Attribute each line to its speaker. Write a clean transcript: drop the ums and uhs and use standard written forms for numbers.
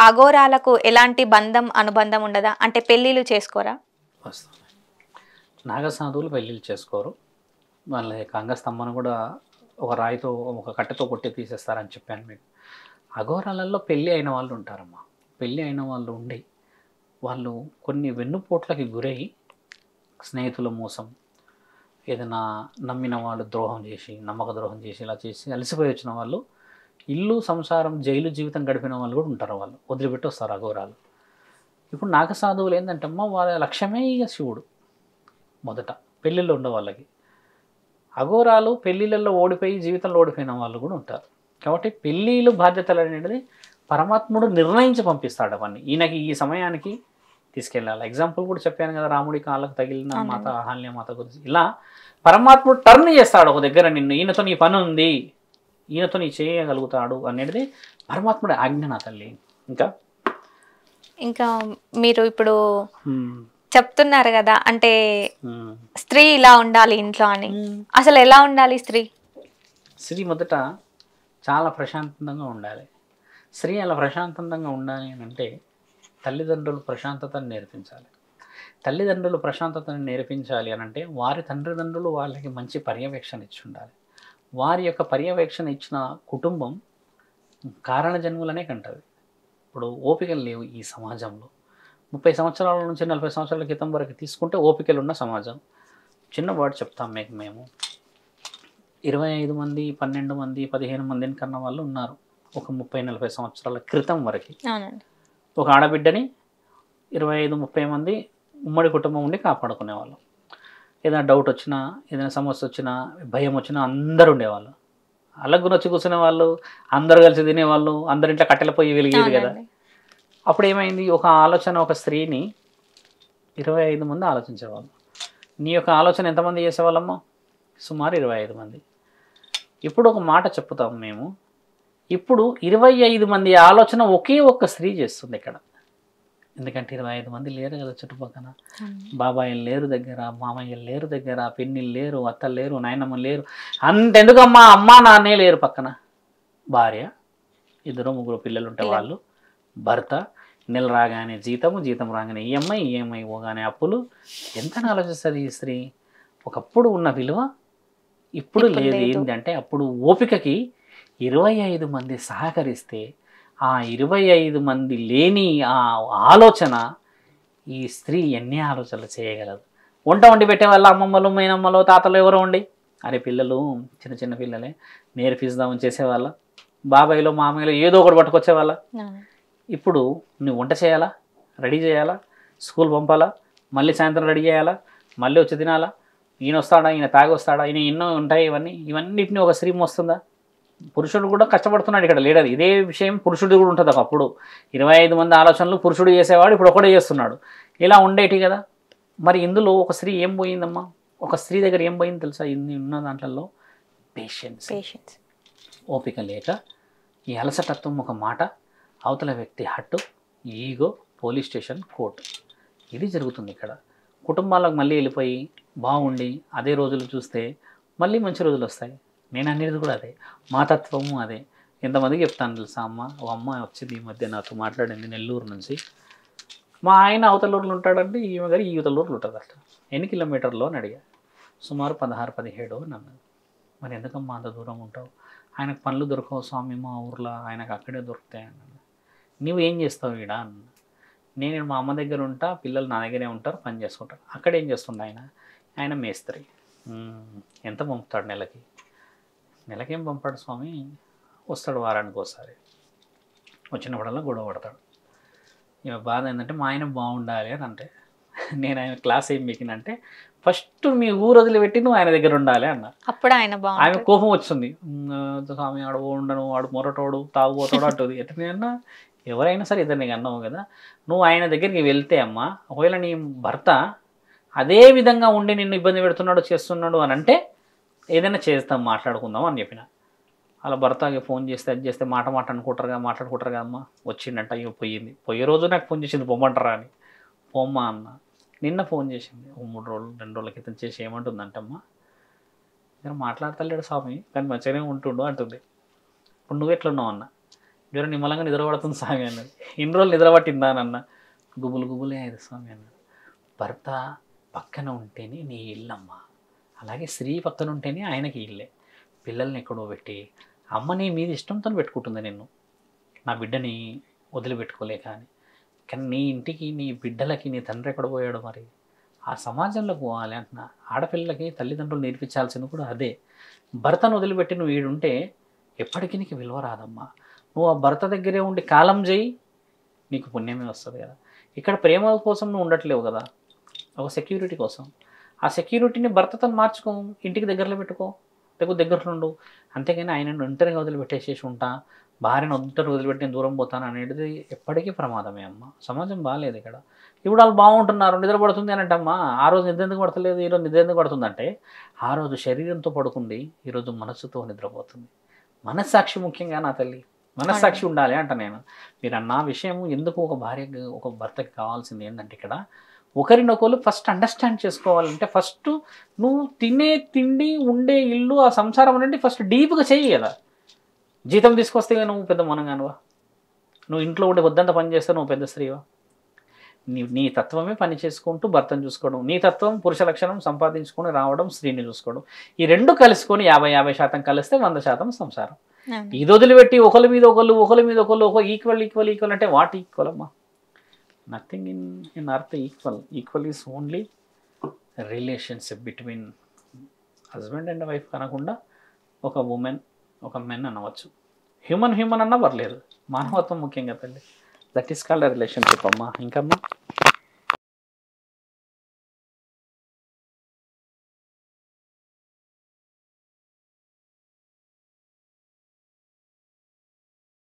Speaker 1: అఘోరాలకు ఎలాంటి అనుబంధం ఉండదా? అంటే పెళ్ళిళ్ళు చేసుకోరా?
Speaker 2: వస్తాం. నాగసాధువులు పెళ్ళిళ్ళు చేసుకోరు. వాళ్ళ యొక్క అంగస్తంభను కూడా ఒక రాయితో ఒక కట్టెతో కొట్టి తీసేస్తారని చెప్పాను మీకు. అఘోరాలలో పెళ్ళి అయిన వాళ్ళు ఉంటారమ్మా. పెళ్ళి అయిన వాళ్ళు ఉండి వాళ్ళు కొన్ని వెన్నుపోట్లకి గురై స్నేహితుల మోసం, ఏదైనా నమ్మిన వాళ్ళు ద్రోహం చేసి, నమ్మక ద్రోహం చేసి, ఇలా చేసి అలసిపోయి వచ్చిన వాళ్ళు ఇల్లు సంసారం జైలు జీవితం గడిపిన వాళ్ళు కూడా ఉంటారు. వాళ్ళు వదిలిపెట్టి వస్తారు అఘోరాలు. ఇప్పుడు నాగసాధువులు ఏంటంటే అమ్మ వాళ్ళ లక్ష్యమే ఇక శివుడు. మొదట పెళ్ళిళ్ళు ఉండే వాళ్ళకి అఘోరాలు పెళ్ళిళ్ళల్లో ఓడిపోయి జీవితంలో ఓడిపోయిన వాళ్ళు కూడా ఉంటారు. కాబట్టి పెళ్ళిళ్ళు బాధ్యతలు అనేది పరమాత్ముడు నిర్ణయించి పంపిస్తాడు. అవన్నీ ఈయనకి ఈ సమయానికి తీసుకెళ్ళాలి. ఎగ్జాంపుల్ కూడా చెప్పాను కదా, రాముడి కాళ్ళకు తగిలిన మాత అహల్య మాత గురించి. ఇలా పరమాత్ముడు టర్న్ చేస్తాడు ఒక దగ్గర నిన్ను, ఈయనతో నీ పని ఉంది, ఈయనతో నీ చేయగలుగుతాడు అనేది పరమాత్ముడి ఆజ్ఞ నా తల్లి.
Speaker 1: ఇంకా మీరు ఇప్పుడు చెప్తున్నారు కదా, అంటే స్త్రీ ఇలా ఉండాలి ఇంట్లో అని. అసలు ఎలా ఉండాలి స్త్రీ?
Speaker 2: స్త్రీ మొదట చాలా ప్రశాంతంగా ఉండాలి. స్త్రీ అలా ప్రశాంతంగా ఉండాలి అని అంటే తల్లిదండ్రులు ప్రశాంతతను నేర్పించాలి. తల్లిదండ్రులు ప్రశాంతతను నేర్పించాలి అని అంటే వారి తండ్రిదండ్రులు వాళ్ళకి మంచి పర్యవేక్షణ ఇచ్చి ఉండాలి. వారి యొక్క పర్యవేక్షణ ఇచ్చిన కుటుంబం కారణ జన్ములనే కంటది. ఇప్పుడు ఓపికలు లేవు ఈ సమాజంలో. 30 సంవత్సరాల నుంచి 40 సంవత్సరాల క్రితం వరకు తీసుకుంటే ఓపికలు ఉన్న సమాజం. చిన్న వర్డ్ చెప్తాం మీకు. మేము 25 మంది 12 మంది 15 మందిని కన్న వాళ్ళు ఉన్నారు ఒక 30-40 సంవత్సరాల క్రితం వరకు. ఒక ఆడబిడ్డని 25-30 మంది ఉమ్మడి కుటుంబం ఉండి కాపాడుకునేవాళ్ళు. ఏదైనా డౌట్ వచ్చినా, ఏదైనా సమస్య వచ్చినా, భయం వచ్చినా అందరూ ఉండేవాళ్ళు. అలగ్గున వచ్చి కూర్చునే వాళ్ళు, అందరూ కలిసి తినేవాళ్ళు, అందరింట్లో కట్టెల పొయ్యి వెలిగేది కదా. అప్పుడు ఏమైంది, ఒక ఆలోచన ఒక స్త్రీని 25 మంది ఆలోచించేవాళ్ళు. నీ యొక్క ఆలోచన ఎంతమంది చేసేవాళ్ళమ్మా? సుమారు 25 మంది. ఇప్పుడు ఒక మాట చెప్తాం మేము, ఇప్పుడు 25 మంది ఆలోచన ఒకే ఒక్క స్త్రీ చేస్తుంది ఇక్కడ. ఎందుకంటే 25 మంది లేరు కదా చుట్టుపక్కల. బాబాయిలు లేరు దగ్గర, మామయ్యలు లేరు దగ్గర, పిన్నిలు లేరు, అత్తలు లేరు, నాయనమ్మ లేరు. అంతెందుకమ్మా, అమ్మా నాన్నే లేరు పక్కన. భార్య, 2-3 పిల్లలు ఉంటే వాళ్ళు, భర్త, నెల రాగానే జీతం రాగానే ఈఎంఐ పోగానే అప్పులు. ఎంత ఆలోచిస్తుంది ఈ స్త్రీ? ఒకప్పుడు ఉన్న విలువ ఇప్పుడు లేదు. ఏంటంటే అప్పుడు ఓపికకి 25 మంది సహకరిస్తే ఆ 25 మంది లేని ఆ ఆలోచన ఈ స్త్రీ ఎన్ని ఆలోచనలు చేయగలదు. వంట వండి పెట్టే వాళ్ళ అమ్మమ్మలు, మేనమ్మలు, తాతలు ఎవరో ఉండి, అరే పిల్లలు చిన్న చిన్న పిల్లలే నేర్పిస్తామని చేసేవాళ్ళ. బాబాయిలో మామయ్యలో ఏదో ఒకటి పట్టుకొచ్చేవాళ్ళ. ఇప్పుడు నువ్వు వంట చేయాలా, రెడీ చేయాలా, స్కూల్ పంపాలా, మళ్ళీ సాయంత్రం రెడీ చేయాలా, మళ్ళీ వచ్చి తినాలా, ఈయన వస్తాడా, ఈయన తాగి వస్తాడా, ఈయన ఎన్నో ఉంటాయి. ఇవన్నిటిని ఒక స్త్రీ మోస్తుందా? పురుషుడు కూడా కష్టపడుతున్నాడు ఇక్కడ, లేడది. ఇదే విషయం పురుషుడు కూడా ఉంటుంది. ఒకప్పుడు 25 మంది ఆలోచనలు పురుషుడు చేసేవాడు, ఇప్పుడు ఒకటే చేస్తున్నాడు. ఇలా ఉండేటి కదా. మరి ఇందులో ఒక స్త్రీ ఏం పోయిందమ్మా? ఒక స్త్రీ దగ్గర ఏం పోయింది తెలుసా? ఇన్ని ఉన్న దాంట్లో పేషెన్స్. ఓపిక లేక, ఈ అలసటత్వం, ఒక మాట, అవతల వ్యక్తి హట్టు, ఈగో, పోలీస్ స్టేషన్, కోర్టు, ఇది జరుగుతుంది ఇక్కడ. కుటుంబాలకు మళ్ళీ వెళ్ళిపోయి బాగుండి అదే రోజులు చూస్తే మళ్ళీ మంచి రోజులు వస్తాయి. నేను అనేది కూడా అదే, మా తత్వము అదే. ఎంతమందికి చెప్తాను తెలుసా అమ్మ? ఓ అమ్మాయి వచ్చింది ఈ మధ్య నాతో మాట్లాడింది, నెల్లూరు నుంచి. మా ఆయన అవతలూరులో ఉంటాడంటే ఈమె గారు ఈ యువతలూరులో ఉంటుంది. అట్లా ఎన్ని కిలోమీటర్లో అని అడిగా. సుమారు 16-17 అని అన్నది. మరి ఎందుకమ్మా అంత దూరం ఉంటావు? ఆయనకు పనులు దొరకవు స్వామి మా ఊర్లో, ఆయనకు అక్కడే దొరుకుతాయి అన్నాడు. నువ్వు ఏం చేస్తావు ఈడ అన్న. నేను మా అమ్మ దగ్గర ఉంటా, పిల్లలు నా దగ్గరే ఉంటారు, పని చేసుకుంటారు. అక్కడ ఏం చేస్తుండ ఆయన మేస్త్రి. ఎంత పంపుతాడు నెలకి? నెలకేం పంపాడు స్వామి, వస్తాడు వారానికి ఒకసారి, వచ్చినప్పుడల్లా గొడవ పడతాడు. ఇక బాధ ఏంటంటే మా ఆయన బాగుండాలి అని. అంటే నేను ఆయన క్లాస్ ఏం మీకినంటే, ఫస్ట్ మీ ఊరు వదిలిపెట్టి నువ్వు ఆయన దగ్గర ఉండాలి అన్న.
Speaker 1: అప్పుడు ఆయన
Speaker 2: కోపం వచ్చింది. స్వామి ఆడు ఉండను, వాడు మొరటోడు, తాగుపోతాడు అంటుంది. ఎట్లా నేనన్నా, ఎవరైనా సరే ఇద్దరు నీకు అన్నావు కదా, నువ్వు ఆయన దగ్గరికి వెళ్తే అమ్మా, ఒకవేళ నీ భర్త అదే విధంగా ఉండి నిన్ను ఇబ్బంది పెడుతున్నాడు, చేస్తున్నాడు అని అంటే ఏదైనా చేస్తాం, మాట్లాడుకుందాం అని చెప్పిన. అలా భర్తకి ఫోన్ చేస్తే అది చేస్తే మాట్లాడుకుంటారు కదమ్మా. వచ్చిందంట, ఇక పోయింది. పోయే రోజు నాకు ఫోన్ చేసింది, పొమ్మంటారా అని. పొమ్మా అన్న. నిన్న ఫోన్ చేసింది, 2 రోజుల క్రితం చేసి ఏమంటుందంటమ్మా, నేను మాట్లాడతలేడు స్వామి, కానీ మంచిగానే ఉంటుండు అంటుంది. ఇప్పుడు నువ్వు ఎట్లున్నావు అన్న. జ్వరం నిమ్మలంగా నిద్రపడుతుంది స్వామి అన్నది. ఇన్ని రోజులు నిద్రపట్టిందా అన్న, గుబులు గుబులే అయ్యేది స్వామి అన్నది. భర్త పక్కన ఉంటేనే నీ ఇల్లమ్మ, అలాగే స్త్రీ పక్కన ఉంటేనే ఆయనకి ఇల్లే. పిల్లల్ని ఎక్కడో పెట్టి అమ్మ నీ మీద ఇష్టంతో పెట్టుకుంటుంది నిన్ను, నా బిడ్డని వదిలిపెట్టుకోలేక అని. కానీ నీ ఇంటికి నీ బిడ్డలకి నీ తండ్రి ఎక్కడ పోయాడు మరి? ఆ సమాజంలో పోవాలి అంటున్నా. ఆడపిల్లలకి తల్లిదండ్రులు నేర్పించాల్సింది కూడా అదే. భర్తను వదిలిపెట్టి నువ్వు వీడుంటే ఎప్పటికీ నీకు విలువ రాదమ్మా. నువ్వు ఆ భర్త దగ్గరే ఉండి కాలం చేయి, నీకు పుణ్యమే వస్తుంది కదా. ఇక్కడ ప్రేమ కోసం నువ్వు ఉండట్లేవు కదా, ఒక సెక్యూరిటీ కోసం. ఆ సెక్యూరిటీని భర్తతో మార్చుకో, ఇంటికి దగ్గరలో పెట్టుకో, లేకపోతే దగ్గరలో ఉండు. అంతేగాని ఆయనను ఒంటరిగా వదిలిపెట్టేసేసి ఉంటా, భార్యను ఒంటరిగా వదిలిపెట్టి నేను దూరం పోతాను అనేది ఎప్పటికీ ప్రమాదమే అమ్మ. సమాజం బాగాలేదు ఇక్కడ. ఇప్పుడు వాళ్ళు బాగుంటున్నారు, నిద్రపడుతుంది అని అంటమ్మా. ఆ రోజు నిద్ర ఎందుకు పడతలేదు, ఈరోజు నిద్ర ఎందుకు పడుతుందంటే ఆ రోజు శరీరంతో పడుకుంది, ఈరోజు మనస్సుతో నిద్రపోతుంది. మనస్సాక్షి ముఖ్యంగా నా తల్లి, మనస్సాక్షి ఉండాలి అంట నేను. మీరు అన్న విషయం ఎందుకు ఒక భార్యకి ఒక భర్తకి కావాల్సింది ఏంటంటే ఇక్కడ ఒకరినొకరు ఫస్ట్ అండర్స్టాండ్ చేసుకోవాలంటే ఫస్ట్ నువ్వు తినే తిండి ఉండే ఇల్లు ఆ సంసారం అనేది ఫస్ట్ డీప్గా చెయ్యి కదా. జీతం తీసుకొస్తే నువ్వు పెద్ద మనగానువా? నువ్వు ఇంట్లో ఉండే వద్దంత పని చేస్తే నువ్వు పెద్ద స్త్రీవా? నీ తత్వమే పని చేసుకుంటూ భర్తను చూసుకోవడం, నీ తత్వం పురుష లక్షణం సంపాదించుకొని రావడం, స్త్రీని చూసుకోవడం, ఈ రెండు కలుసుకొని 50% కలిస్తే 100% సంసారం. ఇది వదిలిపెట్టి ఒకరి మీద ఒకళ్ళు ఈక్వల్ అంటే వాట్ ఈక్వల్ అమ్మా? Nothing in earth equal is only relationship between husband and wife కనకుండా ఒక ఉమెన్ ఒక మెన్ అనవచ్చు. హ్యూమన్ అన్నా పర్లేదు, మానవత్వం ముఖ్యంగా తల్లి. దట్ ఈస్ కాల్డ్ రిలేషన్షిప్ అమ్మా. ఇంకమ్మా